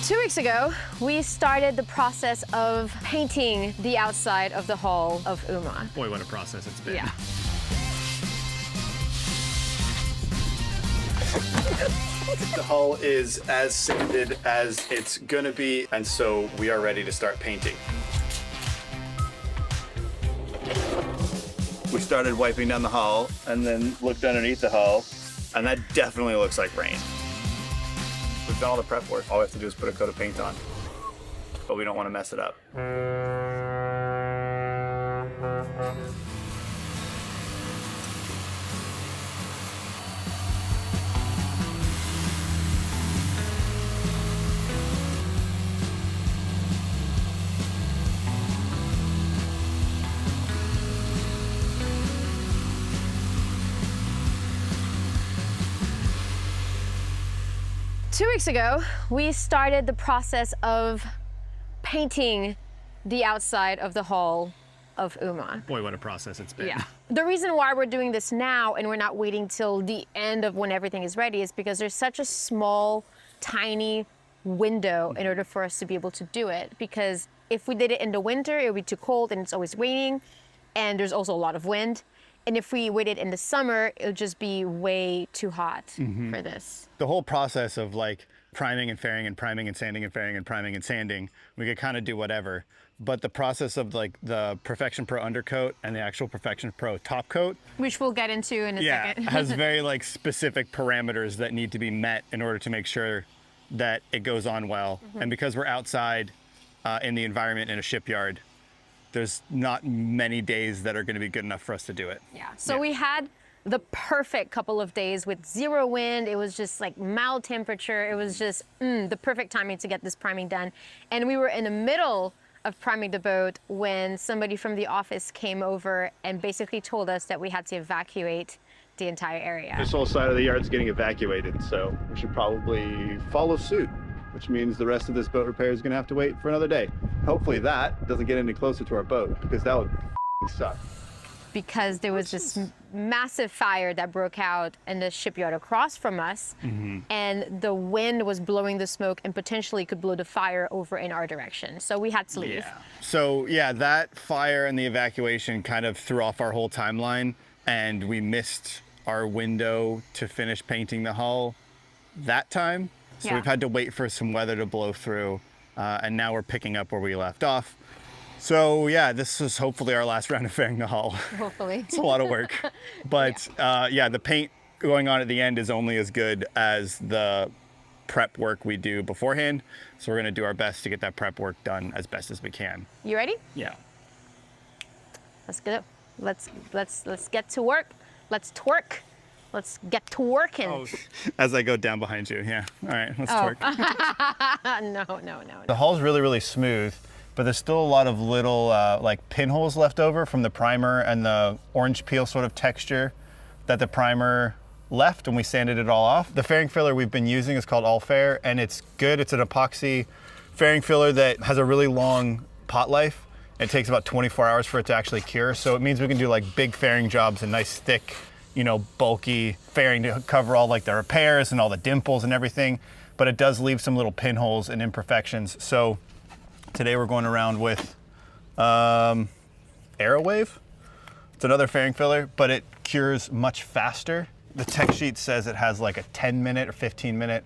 2 weeks ago, we started the process of painting the outside of the hull of Uma. Boy, what a process it's been. Yeah. The hull is as sanded as it's gonna be, and so we are ready to start painting. We started wiping down the hull and then looked underneath the hull, and that definitely looks like rain. We've done all the prep work. All we have to do is put a coat of paint on, but we don't want to mess it up. 2 weeks ago, we started the process of painting the outside of the hull of Uma. Boy, what a process it's been. Yeah. The reason why we're doing this now and we're not waiting till the end of when everything is ready is because there's such a small, tiny window in order for us to be able to do it. Because if we did it in the winter, it would be too cold and it's always raining, and there's also a lot of wind. And if we waited in the summer, it would just be way too hot for this. The whole process of like priming and fairing and priming and sanding and fairing and priming and sanding, we could kind of do whatever. But the process of like the Perfection Pro undercoat and the actual Perfection Pro top coat, Which we'll get into in a second. has very like specific parameters that need to be met in order to make sure that it goes on well. And because we're outside in the environment in a shipyard, there's not many days that are going to be good enough for us to do it. Yeah. So we had the perfect couple of days with zero wind. It was just like mild temperature. It was just the perfect timing to get this priming done. And we were in the middle of priming the boat when somebody from the office came over and basically told us that we had to evacuate the entire area. This whole side of the yard's getting evacuated, so we should probably follow suit, which means the rest of this boat repair is going to have to wait for another day. Hopefully that doesn't get any closer to our boat, because that would suck. Because there was this massive fire that broke out in the shipyard across from us, and the wind was blowing the smoke and potentially could blow the fire over in our direction. So we had to leave. Yeah. So yeah, that fire and the evacuation kind of threw off our whole timeline, and we missed our window to finish painting the hull that time. So we've had to wait for some weather to blow through, and now we're picking up where we left off. So yeah, this is hopefully our last round of fairing the hull. Hopefully. It's a lot of work. But yeah, the paint going on at the end is only as good as the prep work we do beforehand. So we're gonna do our best to get that prep work done as best as we can. You ready? Yeah. Let's go. Let's get to work. Let's twerk. Let's get to working. As I go down behind you, yeah. All right, let's twerk. No. The hull's really, really smooth, but there's still a lot of little like pinholes left over from the primer and the orange peel sort of texture that the primer left when we sanded it all off. The fairing filler we've been using is called All-Fair, and it's good. It's an epoxy fairing filler that has a really long pot life. It takes about 24 hours for it to actually cure, so it means we can do like big fairing jobs and nice thick, you know, bulky fairing to cover all like the repairs and all the dimples and everything, but it does leave some little pinholes and imperfections. So today we're going around with Aerowave. It's another fairing filler, but it cures much faster. The tech sheet says it has like a 10-minute or 15-minute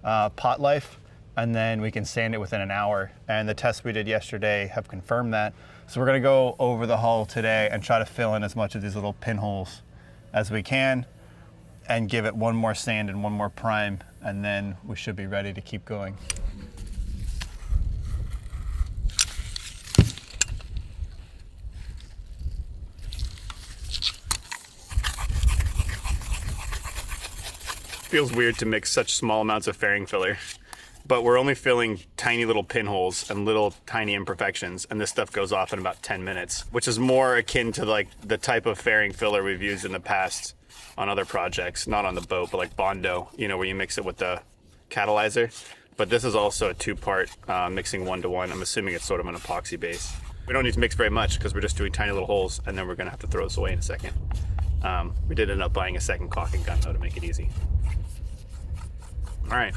pot life, and then we can sand it within an hour. And the tests we did yesterday have confirmed that. So we're gonna go over the hull today and try to fill in as much of these little pinholes as we can and give it one more sand and one more prime, and then we should be ready to keep going. Feels weird to mix such small amounts of fairing filler, but we're only filling tiny little pinholes and little tiny imperfections, and this stuff goes off in about 10 minutes, which is more akin to like the type of fairing filler we've used in the past on other projects, not on the boat, but like Bondo, you know, where you mix it with the catalyzer. But this is also a two-part mixing 1-to-1. I'm assuming it's sort of an epoxy base. We don't need to mix very much because we're just doing tiny little holes, and then we're gonna have to throw this away in a second. We did end up buying a second caulking gun though to make it easy. All right.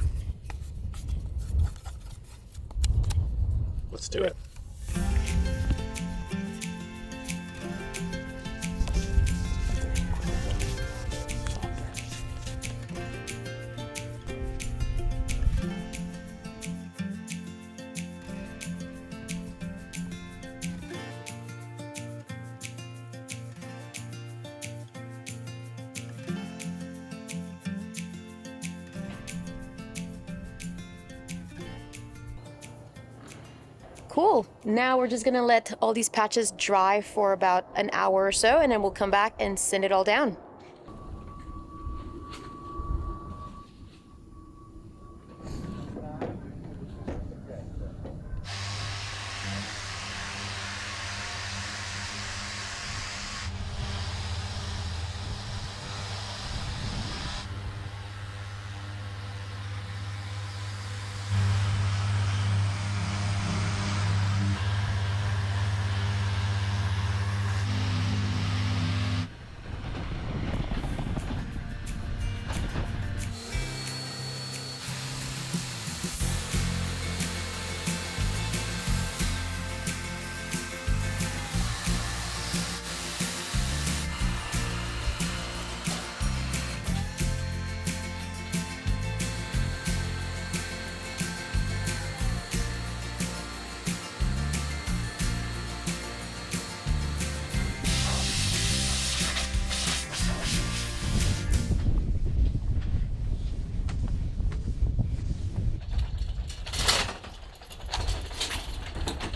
Let's do it. Cool. Now we're just gonna let all these patches dry for about an hour or so, and then we'll come back and sand it all down.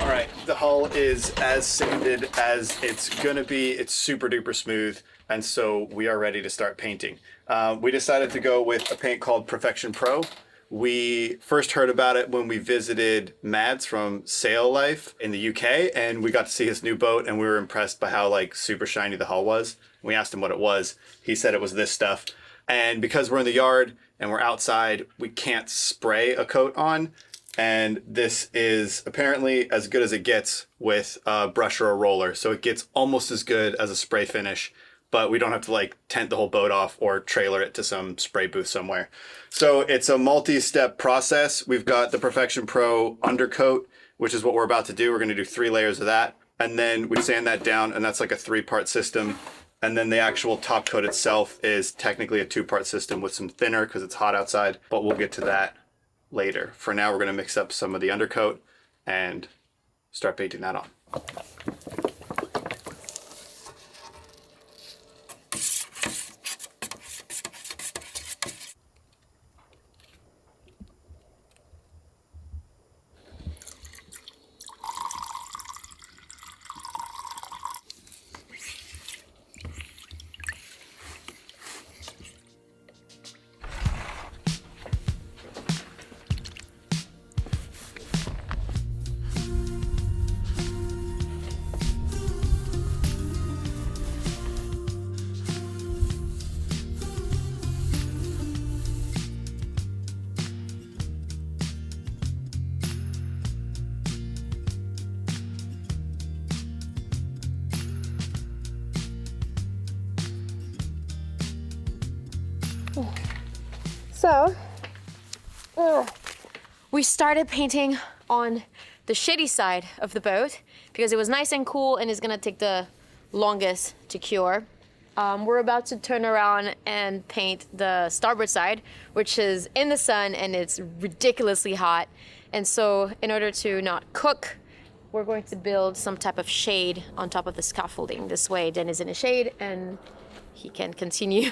All right, the hull is as sanded as it's gonna be. It's super duper smooth, and so we are ready to start painting. We decided to go with a paint called Perfection Pro. We first heard about it when we visited Mads from Sail Life in the UK, and we got to see his new boat, and we were impressed by how like super shiny the hull was. We asked him what it was. He said it was this stuff. And because we're in the yard and we're outside, we can't spray a coat on. And this is apparently as good as it gets with a brush or a roller. So it gets almost as good as a spray finish, but we don't have to like tent the whole boat off or trailer it to some spray booth somewhere. So it's a multi-step process. We've got the Perfection Pro undercoat, which is what we're about to do. We're gonna do 3 layers of that. And then we sand that down, and that's like a 3-part system. And then the actual top coat itself is technically a 2-part system with some thinner because it's hot outside, but we'll get to that later. For now, we're going to mix up some of the undercoat and start painting that on. So, we started painting on the shitty side of the boat because it was nice and cool and it's gonna take the longest to cure. We're about to turn around and paint the starboard side, which is in the sun and it's ridiculously hot. And so in order to not cook, we're going to build some type of shade on top of the scaffolding. This way, Den is in a shade and he can continue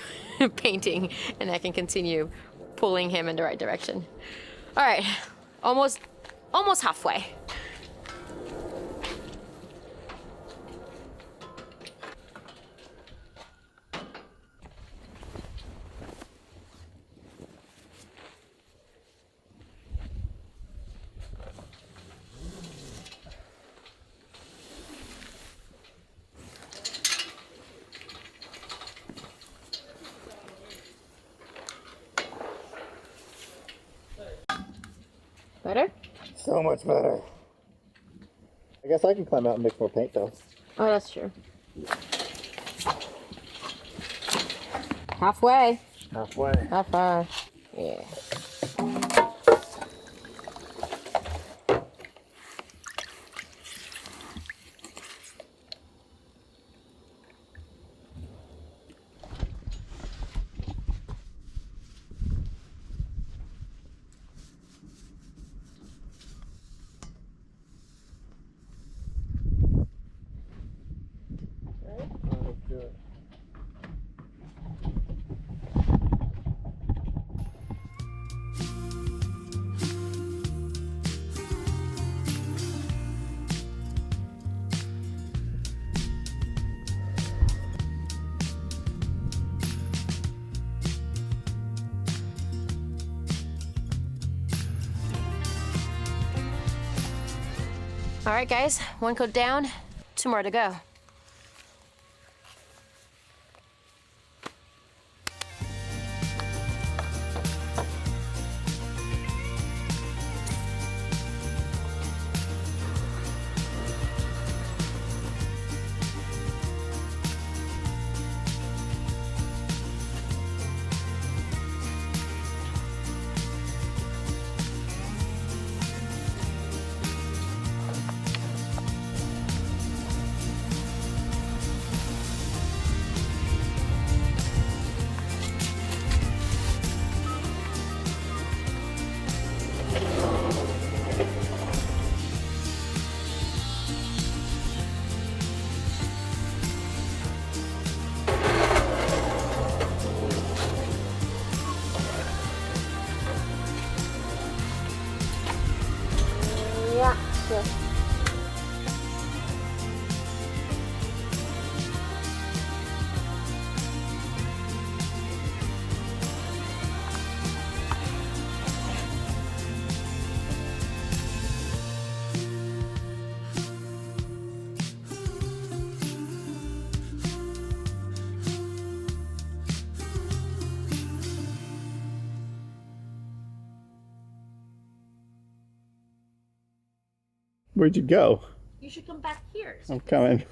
painting and I can continue pulling him in the right direction. All right, almost halfway. Better? So much better. I guess I can climb out and mix more paint though. Oh, that's true. Halfway. Halfway. Not far. Yeah. All right, guys, one coat down, 2 more to go. Yeah, sure. Where'd you go? You should come back here. I'm coming.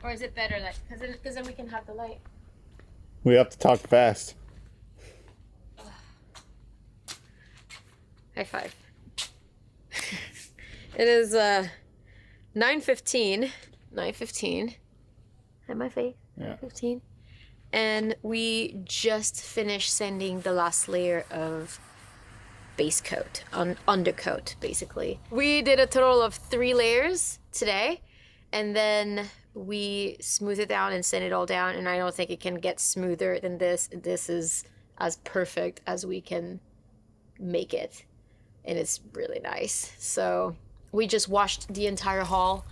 Or is it better that, because then we can have the light. We have to talk fast. High five. It is 9:15. 9:15. Hi, my face. Yeah. 9:15. And we just finished sanding the last layer of base coat, undercoat, basically. We did a total of 3 layers today, and then we smoothed it down and sand it all down, and I don't think it can get smoother than this. This is as perfect as we can make it, and it's really nice. So we just washed the entire hall,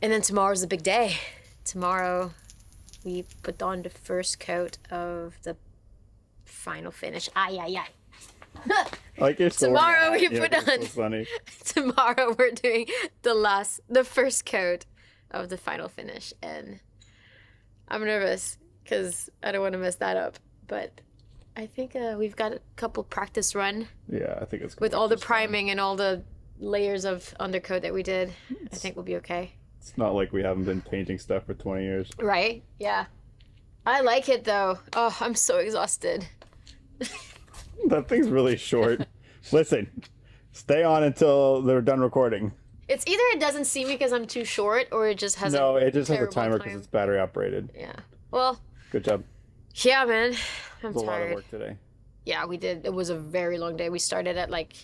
and then tomorrow's the big day. Tomorrow we put on the first coat of the final finish. Ay, ay, ay. Like you're Tomorrow we put on. So funny. Tomorrow we're doing the first coat of the final finish, and I'm nervous because I don't want to mess that up. But I think we've got a couple practice run Yeah, I think it's with all the priming and all the layers of undercoat that we did. I think we'll be okay. It's not like we haven't been painting stuff for 20 years. Right? Yeah. I like it though. Oh, I'm so exhausted. That thing's really short. Listen, stay on until they're done recording. It's either it doesn't see me because I'm too short, or it just has No, it just has a terrible timer time. because it's battery operated. Yeah. Well, Good job. yeah, man. I'm It was a lot of tired. work today. Yeah, we did. It was a very long day. We started at like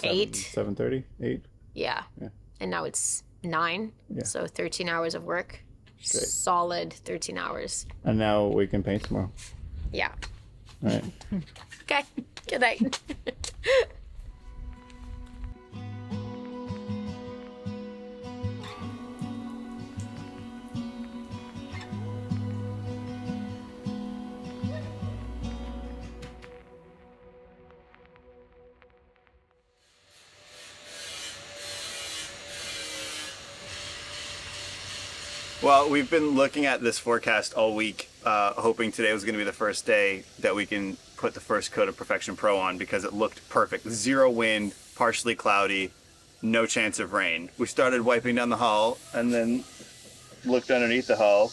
8. 7:30? 8? Yeah. Yeah. And now it's 9. Yeah. So 13 hours of work. Straight. Solid 13 hours. And now we can paint tomorrow. Yeah. All right. Okay. Good night. Well, we've been looking at this forecast all week, hoping today was going to be the first day that we can put the first coat of Perfection Pro on because it looked perfect. 0 wind, partially cloudy, no chance of rain. We started wiping down the hull and then looked underneath the hull,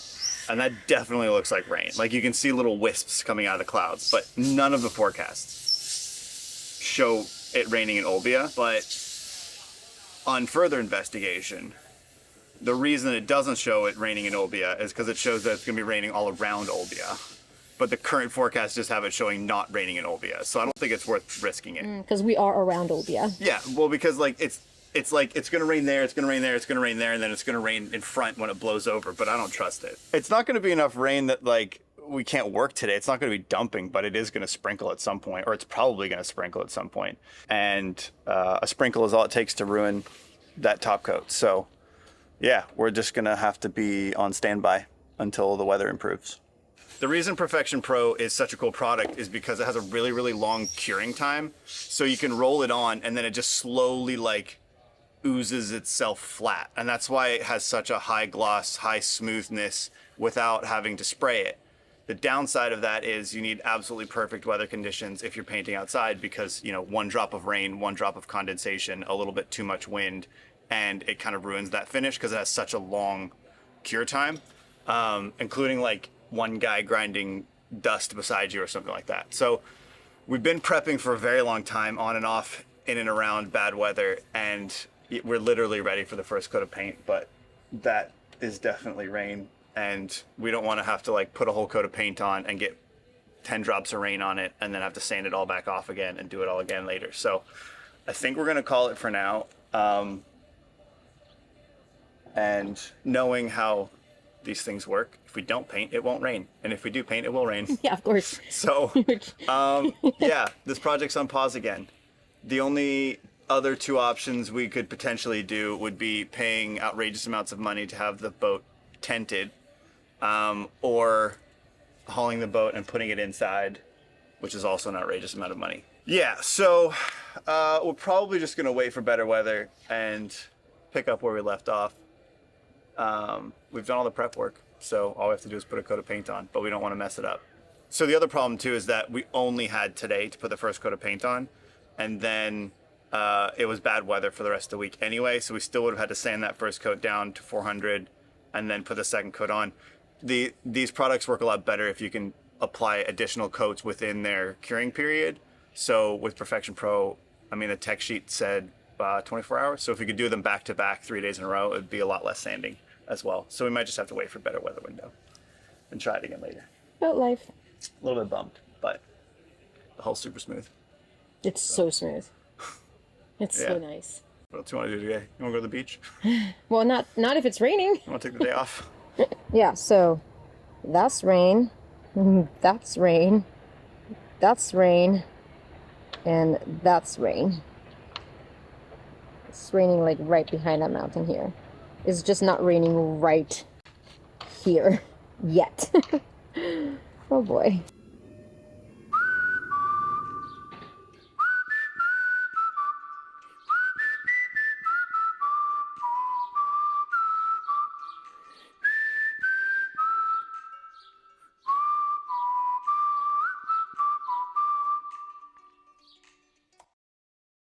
and that definitely looks like rain. Like you can see little wisps coming out of the clouds, but none of the forecasts show it raining in Olbia. But on further investigation, the reason it doesn't show it raining in Olbia is because it shows that it's going to be raining all around Olbia. But the current forecasts just have it showing not raining in Olbia. So I don't think it's worth risking it. Because we are around Olbia. Yeah, well, because like it's like it's going to rain there, it's going to rain there, it's going to rain there, and then it's going to rain in front when it blows over, but I don't trust it. It's not going to be enough rain that like we can't work today. It's not going to be dumping, but it is going to sprinkle at some point, or it's probably going to sprinkle at some point. And a sprinkle is all it takes to ruin that top coat. So yeah, we're just going to have to be on standby until the weather improves. The reason Perfection Pro is such a cool product is because it has a really, really long curing time. So you can roll it on and then it just slowly like oozes itself flat. And that's why it has such a high gloss, high smoothness without having to spray it. The downside of that is you need absolutely perfect weather conditions if you're painting outside because, you know, one drop of rain, one drop of condensation, a little bit too much wind, and it kind of ruins that finish because it has such a long cure time, including like one guy grinding dust beside you or something like that. So we've been prepping for a very long time on and off in and around bad weather, and we're literally ready for the first coat of paint, but that is definitely rain. And we don't want to have to like put a whole coat of paint on and get 10 drops of rain on it and then have to sand it all back off again and do it all again later. So I think we're going to call it for now. And knowing how these things work, if we don't paint, it won't rain. And if we do paint, it will rain. Yeah, of course. So, yeah, this project's on pause again. The only other two options we could potentially do would be paying outrageous amounts of money to have the boat tented, or hauling the boat and putting it inside, which is also an outrageous amount of money. Yeah, so we're probably just gonna wait for better weather and pick up where we left off. We've done all the prep work, so all we have to do is put a coat of paint on, but we don't want to mess it up. So the other problem too is that we only had today to put the first coat of paint on, and then it was bad weather for the rest of the week anyway, so we still would have had to sand that first coat down to 400 and then put the second coat on. These products work a lot better if you can apply additional coats within their curing period. So with Perfection Pro, I mean, the tech sheet said 24 hours. So if we could do them back to back 3 days in a row, it would be a lot less sanding as well. So we might just have to wait for a better weather window and try it again later. About life. A little bit bummed, but the hull's super smooth. It's so smooth. It's so Yeah. nice. What else you want to do today? You want to go to the beach? Well, not if it's raining. You want to take the day off? Yeah, so that's rain. That's rain. That's rain. And that's rain. It's raining like right behind that mountain here. It's just not raining right here yet. Oh boy.